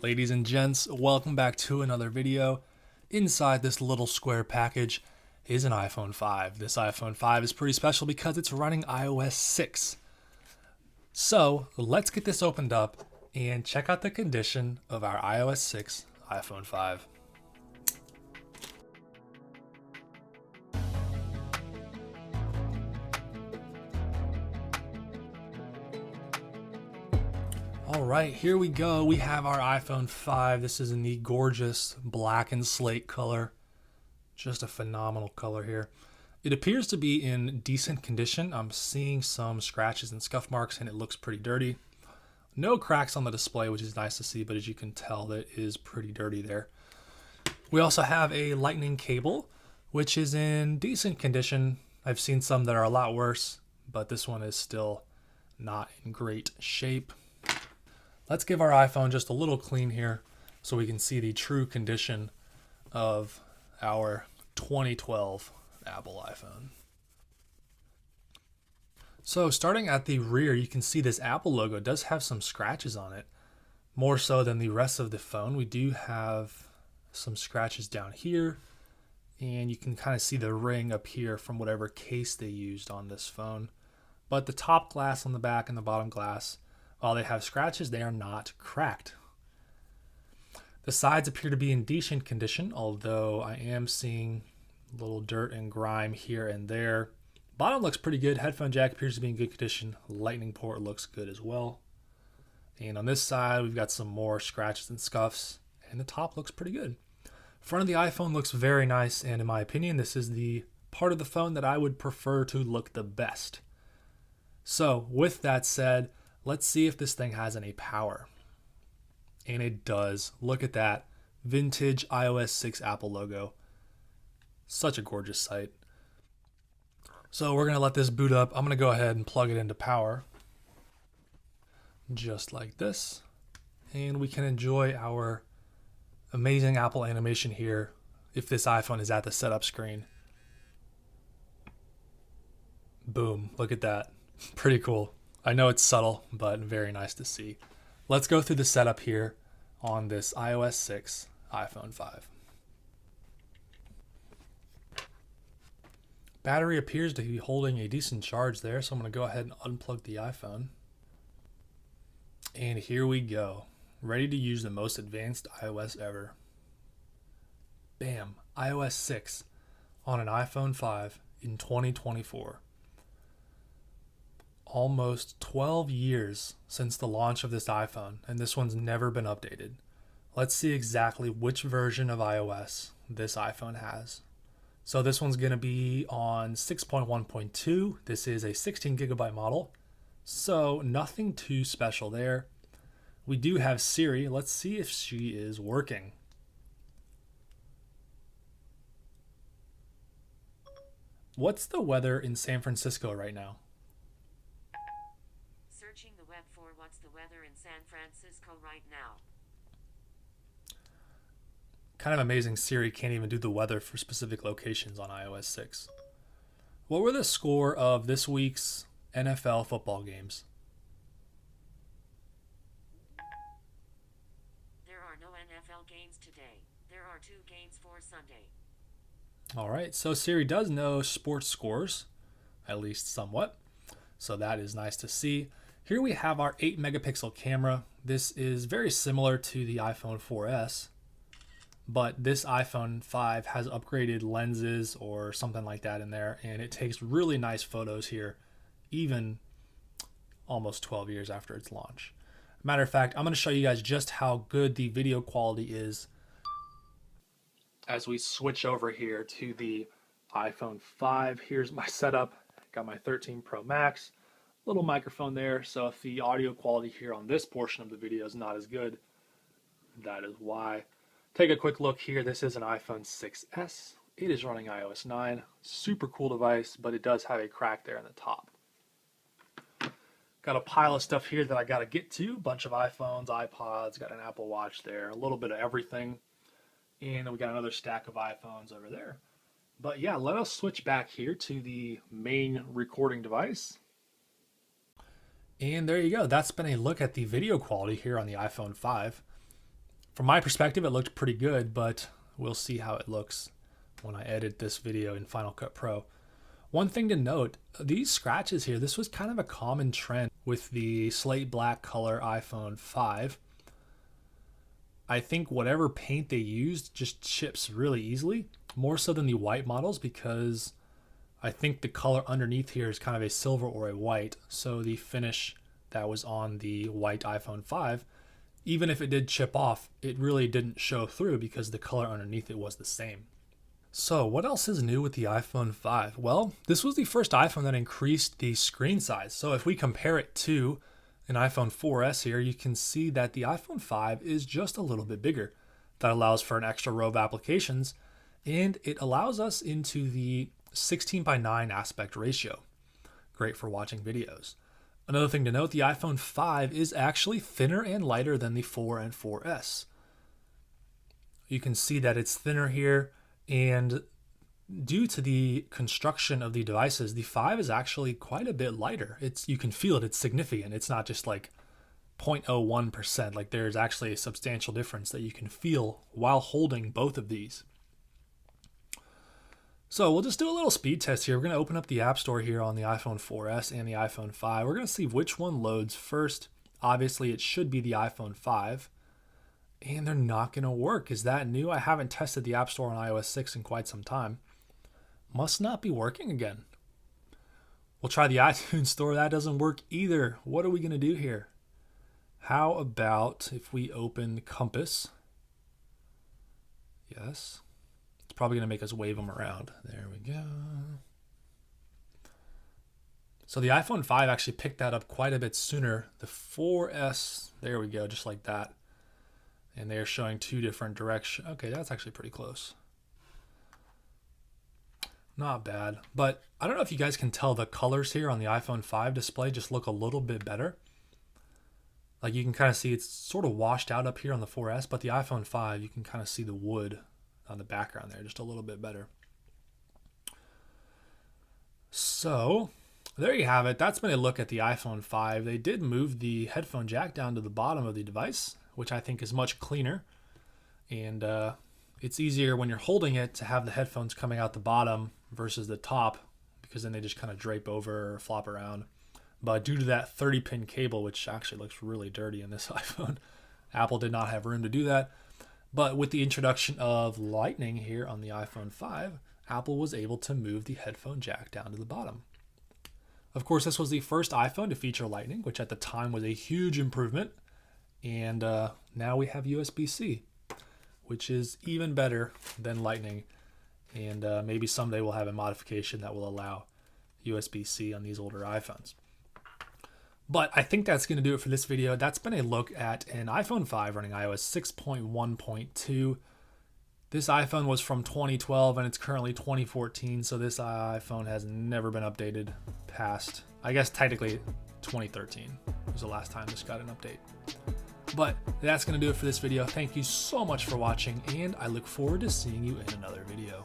Ladies and gents, welcome back to another video. Inside this little square package is an iPhone 5. This iPhone 5 is pretty special because it's running iOS 6. So let's get this opened up and check out the condition of our iOS 6 iPhone 5. Alright, here we go. We have our iPhone 5. This is in the gorgeous black and slate color. Just a phenomenal color here. It appears to be in decent condition. I'm seeing some scratches and scuff marks and it looks pretty dirty. No cracks on the display, which is nice to see, but as you can tell, that is pretty dirty there. We also have a lightning cable, which is in decent condition. I've seen some that are a lot worse, but this one is still not in great shape. Let's give our iPhone just a little clean here so we can see the true condition of our 2012 Apple iPhone. So starting at the rear, you can see this Apple logo does have some scratches on it, more so than the rest of the phone. We do have some scratches down here, and you can kind of see the ring up here from whatever case they used on this phone. But the top glass on the back and the bottom glass, while they have scratches, they are not cracked. The sides appear to be in decent condition, although I am seeing a little dirt and grime here and there. Bottom looks pretty good. Headphone jack appears to be in good condition. Lightning port looks good as well. And on this side, we've got some more scratches and scuffs, and the top looks pretty good. Front of the iPhone looks very nice, and in my opinion, this is the part of the phone that I would prefer to look the best. So with that said, let's see if this thing has any power. And it does. Look at that. Vintage iOS 6 Apple logo. Such a gorgeous sight. So we're going to let this boot up. I'm going to go ahead and plug it into power. Just like this. And we can enjoy our amazing Apple animation here if this iPhone is at the setup screen. Boom. Look at that. Pretty cool. I know it's subtle, but very nice to see. Let's go through the setup here on this iOS 6 iPhone 5. Battery appears to be holding a decent charge there, so I'm going to go ahead and unplug the iPhone. And here we go. Ready to use the most advanced iOS ever. Bam! iOS 6 on an iPhone 5 in 2024. Almost 12 years since the launch of this iPhone, and this one's never been updated. Let's see exactly which version of iOS this iPhone has. So this one's going to be on 6.1.2. This is a 16 gigabyte model, so nothing too special there. We do have Siri. Let's see if she is working. What's the weather in San Francisco right now? Searching the web for what's the weather in San Francisco right now. Kind of amazing Siri can't even do the weather for specific locations on iOS 6. What were the score of this week's NFL football games? There are no NFL games today. There are 2 games for Sunday. All right, so Siri does know sports scores, at least somewhat. So that is nice to see. Here we have our 8 megapixel camera. This is very similar to the iPhone 4S, but this iPhone 5 has upgraded lenses or something like that in there, and it takes really nice photos here, even almost 12 years after its launch. Matter of fact, I'm going to show you guys just how good the video quality is as we switch over here to the iPhone 5. Here's my setup. Got my 13 Pro Max. Little microphone there, so if the audio quality here on this portion of the video is not as good, that is why. Take a quick look here. This is an iPhone 6S. It is running iOS 9. Super cool device, but it does have a crack there in the top. Got a pile of stuff here that I got to get to. Bunch of iPhones, iPods, got an Apple Watch there, a little bit of everything. And then we got another stack of iPhones over there. But yeah, let us switch back here to the main recording device. And there you go. That's been a look at the video quality here on the iPhone 5. From my perspective, it looked pretty good, but we'll see how it looks when I edit this video in Final Cut Pro. One thing to note, these scratches here, this was kind of a common trend with the slate black color iPhone 5. I think whatever paint they used just chips really easily, more so than the white models, because I think the color underneath here is kind of a silver or a white. So the finish that was on the white iPhone 5, even if it did chip off, it really didn't show through because the color underneath it was the same. So what else is new with the iPhone 5? Well, this was the first iPhone that increased the screen size. So if we compare it to an iPhone 4S here, you can see that the iPhone 5 is just a little bit bigger. That allows for an extra row of applications, and it allows us into the 16:9 aspect ratio. Great for watching videos. Another thing to note, the iPhone 5 is actually thinner and lighter than the 4 and 4S. You can see that it's thinner here, and due to the construction of the devices, the 5 is actually quite a bit lighter. You can feel it, it's significant. It's not just like 0.01%. Like there's actually a substantial difference that you can feel while holding both of these. So we'll just do a little speed test here. We're going to open up the App Store here on the iPhone 4S and the iPhone 5. We're going to see which one loads first. Obviously, it should be the iPhone 5. And they're not going to work. Is that new? I haven't tested the App Store on iOS 6 in quite some time. Must not be working again. We'll try the iTunes Store. That doesn't work either. What are we going to do here? How about if we open Compass? Yes. It's probably going to make us wave them around. There we go. So the iPhone 5 actually picked that up quite a bit sooner. The 4S, there we go, just like that. And they're showing two different directions. Okay, that's actually pretty close. Not bad. But I don't know if you guys can tell, the colors here on the iPhone 5 display just look a little bit better. Like you can kind of see it's sort of washed out up here on the 4S, but the iPhone 5, you can kind of see the wood on the background there just a little bit better. So there you have it. That's been a look at the iPhone 5. They did move the headphone jack down to the bottom of the device, which I think is much cleaner. And it's easier when you're holding it to have the headphones coming out the bottom versus the top, because then they just kind of drape over or flop around. But due to that 30-pin cable, which actually looks really dirty in this iPhone, Apple did not have room to do that. But with the introduction of Lightning here on the iPhone 5, Apple was able to move the headphone jack down to the bottom. Of course, this was the first iPhone to feature Lightning, which at the time was a huge improvement. And now we have USB-C, which is even better than Lightning. And maybe someday we'll have a modification that will allow USB-C on these older iPhones. But I think that's going to do it for this video. That's been a look at an iPhone 5 running iOS 6.1.2. This iPhone was from 2012 and it's currently 2014. So this iPhone has never been updated past, I guess technically 2013 was the last time this got an update. But that's going to do it for this video. Thank you so much for watching, and I look forward to seeing you in another video.